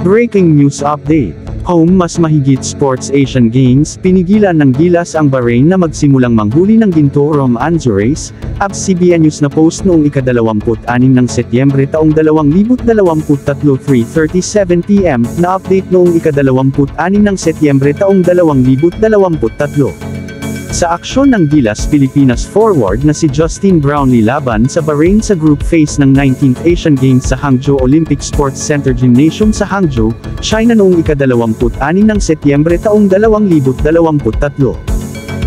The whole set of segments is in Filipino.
Breaking news update. Home mas mahigit Sports Asian Games, pinigilan ng Gilas ang Bahrain na magsimulang manghuli ng ginto Romance Race, ABS-CBN News na post noong ika-26 ng Setyembre taong 2023 3:37 PM, na update noong ika-26 ng Setyembre taong 2023. Sa aksyon ng Gilas Pilipinas forward na si Justin Brownlee laban sa Bahrain sa group phase ng 19th Asian Games sa Hangzhou Olympic Sports Center Gymnasium sa Hangzhou, China noong ika-26 ng Setyembre taong 2023.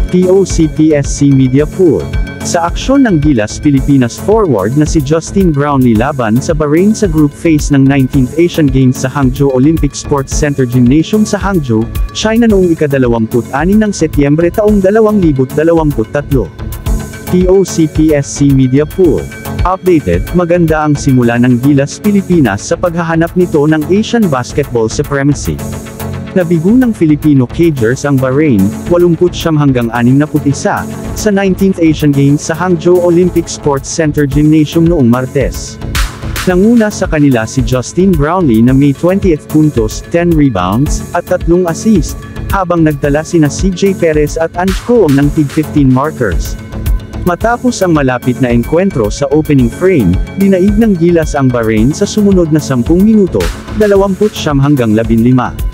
TOCPSC Media Pool. Sa aksyon ng Gilas Pilipinas forward na si Justin Brownlee laban sa Bahrain sa group phase ng 19th Asian Games sa Hangzhou Olympic Sports Center Gymnasium sa Hangzhou, China noong ika-26 ng Setyembre taong 2023. TOCPSC Media Pool. Updated, maganda ang simula ng Gilas Pilipinas sa paghahanap nito ng Asian Basketball Supremacy. Nabigo ng Filipino Cagers ang Bahrain, 89-61, sa 19th Asian Games sa Hangzhou Olympic Sports Center Gymnasium noong Martes. Nanguna sa kanila si Justin Brownlee na may 20 puntos, 10 rebounds, at 3 assist, habang nagtala sina CJ Perez at Ange Coom ng tig-15 markers. Matapos ang malapit na engkwentro sa opening frame, dinaig ng Gilas ang Bahrain sa sumunod na 10 minuto, 20-15.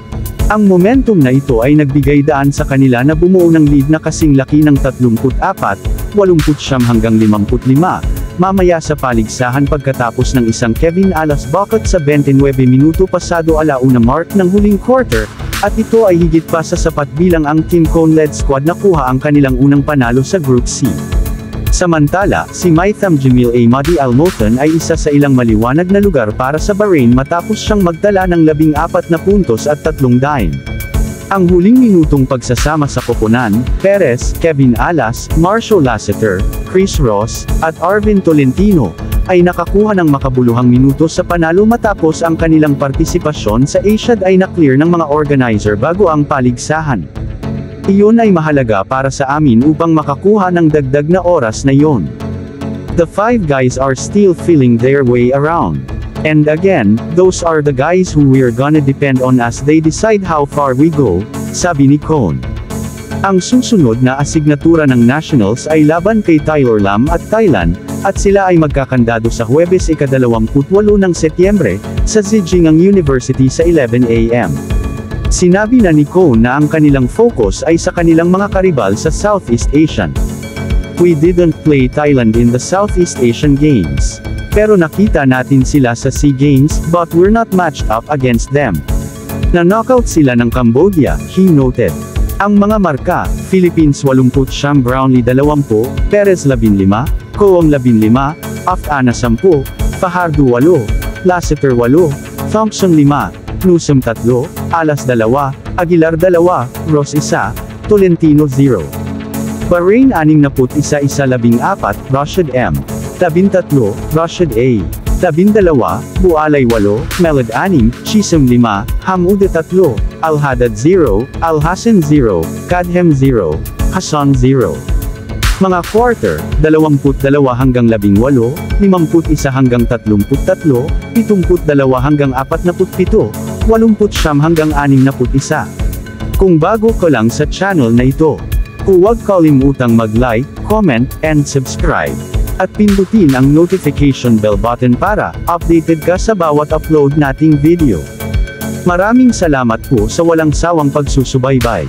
Ang momentum na ito ay nagbigay daan sa kanila na bumuo ng lead na kasing laki ng 34-80-55, mamaya sa paligsahan pagkatapos ng isang Kevin Alas bucket sa 29 minuto pasado alauna mark ng huling quarter, at ito ay higit pa sa sapat bilang ang Team Cone-led squad nakuha ang kanilang unang panalo sa Group C. Samantala, si Maitham Jamil Ahmadi Al-Motan ay isa sa ilang maliwanag na lugar para sa Bahrain matapos siyang magtala ng 14 na puntos at 3 dime. Ang huling minutong pagsasama sa koponan, Perez, Kevin Alas, Marshall Lasseter, Chris Ross, at Arvin Tolentino, ay nakakuha ng makabuluhang minuto sa panalo matapos ang kanilang partisipasyon sa Asiad ay na-clear ng mga organizer bago ang paligsahan. Iyon ay mahalaga para sa amin upang makakuha ng dagdag na oras na yon. The 5 guys are still feeling their way around. And again, those are the guys who we're gonna depend on as they decide how far we go, sabi ni Cone. Ang susunod na asignatura ng Nationals ay laban kay Tyler Lam at Thailand, at sila ay magkakandado sa Huwebes ika-28 ng Setyembre, sa Zhejiang University sa 11 AM. Sinabi na ni Cone na ang kanilang focus ay sa kanilang mga karibal sa Southeast Asian. We didn't play Thailand in the Southeast Asian Games. Pero nakita natin sila sa SEA Games, but we're not matched up against them. Na-knockout sila ng Cambodia, he noted. Ang mga marka, Philippines 80, Brownlee 20, Perez 15, Coom 15, Afana 10, Fajardo 8, Lasseter 8, Thompson 5, Newsom 3, Alas 2, Aguilar 2, Ross 1, Tolentino 0. Bahrain 61-14, Rashid M. 13, Rashid A. 12, Bualay 8, Melod 6, Chisum 5, Hamude 3, Al-Haddad 0, Al-Hassan 0, Kadhem 0, Hassan 0. Mga quarter, 22-18, 51-33, 72-47, 80-61. Kung bago ka lang sa channel na ito, huwag kalimutang mag-like, comment, and subscribe. At pindutin ang notification bell button para updated ka sa bawat upload nating video. Maraming salamat po sa walang sawang pagsusubaybay.